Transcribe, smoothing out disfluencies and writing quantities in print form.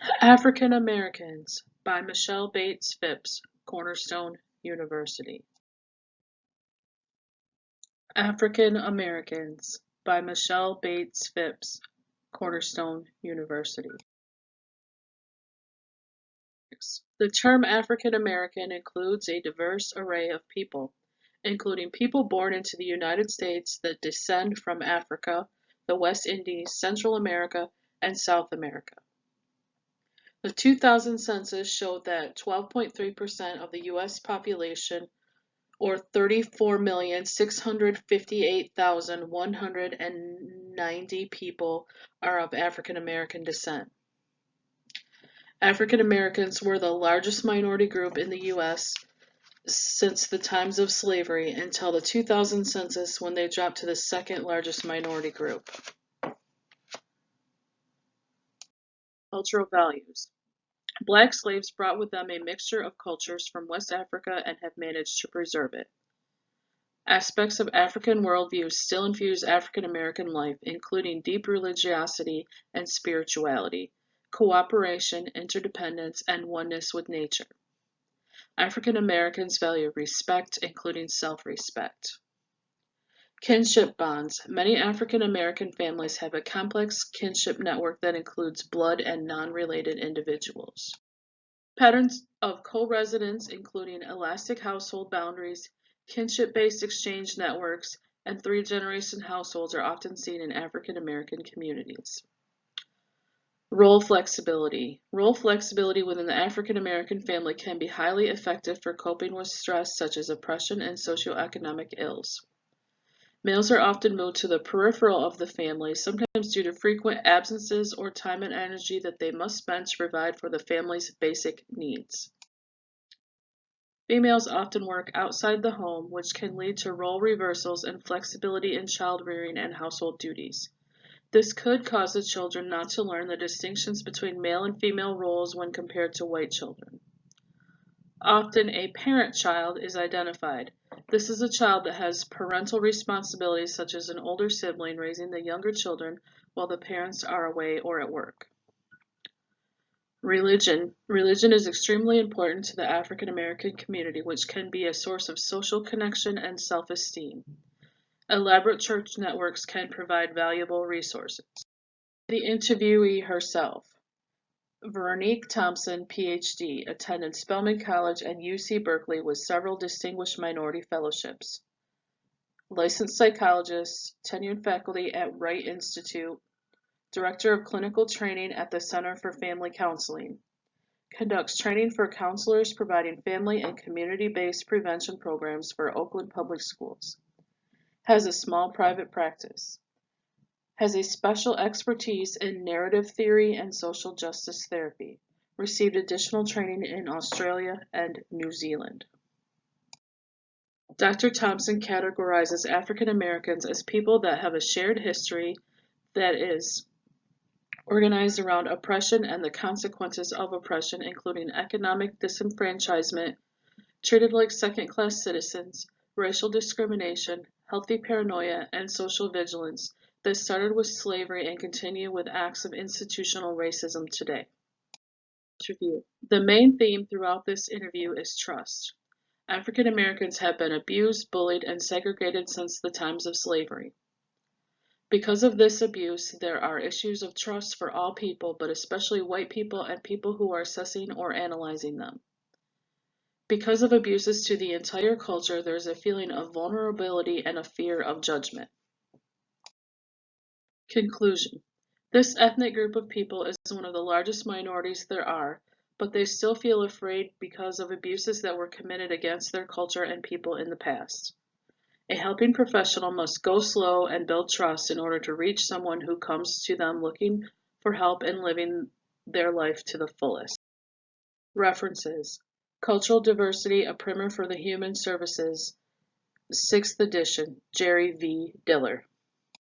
African Americans by Michelle Bates-Phipps, Cornerstone University. African Americans by Michelle Bates-Phipps, Cornerstone University. The term African American includes a diverse array of people, including people born into the United States that descend from Africa, the West Indies, Central America, and South America. The 2000 census showed that 12.3% of the U.S. population, or 34,658,190 people, are of African American descent. African Americans were the largest minority group in the U.S. since the times of slavery until the 2000 census, when they dropped to the second largest minority group. Cultural values. Black slaves brought with them a mixture of cultures from West Africa and have managed to preserve it. Aspects of African worldviews still infuse African American life, including deep religiosity and spirituality, cooperation, interdependence, and oneness with nature. African Americans value respect, including self-respect. Kinship bonds. Many African American families have a complex kinship network that includes blood and non-related individuals. Patterns of co-residence, including elastic household boundaries, kinship-based exchange networks, and three-generation households, are often seen in African American communities. Role flexibility. Role flexibility within the African American family can be highly effective for coping with stress such as oppression and socioeconomic ills. Males are often moved to the peripheral of the family, sometimes due to frequent absences or time and energy that they must spend to provide for the family's basic needs. Females often work outside the home, which can lead to role reversals and flexibility in child rearing and household duties. This could cause the children not to learn the distinctions between male and female roles when compared to white children. Often a parent child is identified. This is a child that has parental responsibilities, such as an older sibling raising the younger children while the parents are away or at work. Religion. Religion is extremely important to the African American community, which can be a source of social connection and self-esteem. Elaborate church networks can provide valuable resources. The interviewee herself. Veronique Thompson, Ph.D., attended Spelman College and UC Berkeley with several distinguished minority fellowships. Licensed psychologist, tenured faculty at Wright Institute, director of clinical training at the Center for Family Counseling. Conducts training for counselors, providing family and community-based prevention programs for Oakland Public Schools. Has a small private practice. Has a special expertise in narrative theory and social justice therapy. Received additional training in Australia and New Zealand. Dr. Thompson categorizes African Americans as people that have a shared history that is organized around oppression and the consequences of oppression, including economic disenfranchisement, treated like second-class citizens, racial discrimination, healthy paranoia, and social vigilance that started with slavery and continue with acts of institutional racism today. The main theme throughout this interview is trust. African Americans have been abused, bullied, and segregated since the times of slavery. Because of this abuse, there are issues of trust for all people, but especially white people and people who are assessing or analyzing them. Because of abuses to the entire culture, there is a feeling of vulnerability and a fear of judgment. Conclusion. This ethnic group of people is one of the largest minorities there are, but they still feel afraid because of abuses that were committed against their culture and people in the past. A helping professional must go slow and build trust in order to reach someone who comes to them looking for help in living their life to the fullest. References. Cultural Diversity, a Primer for the Human Services, 6th edition, Jerry V. Diller.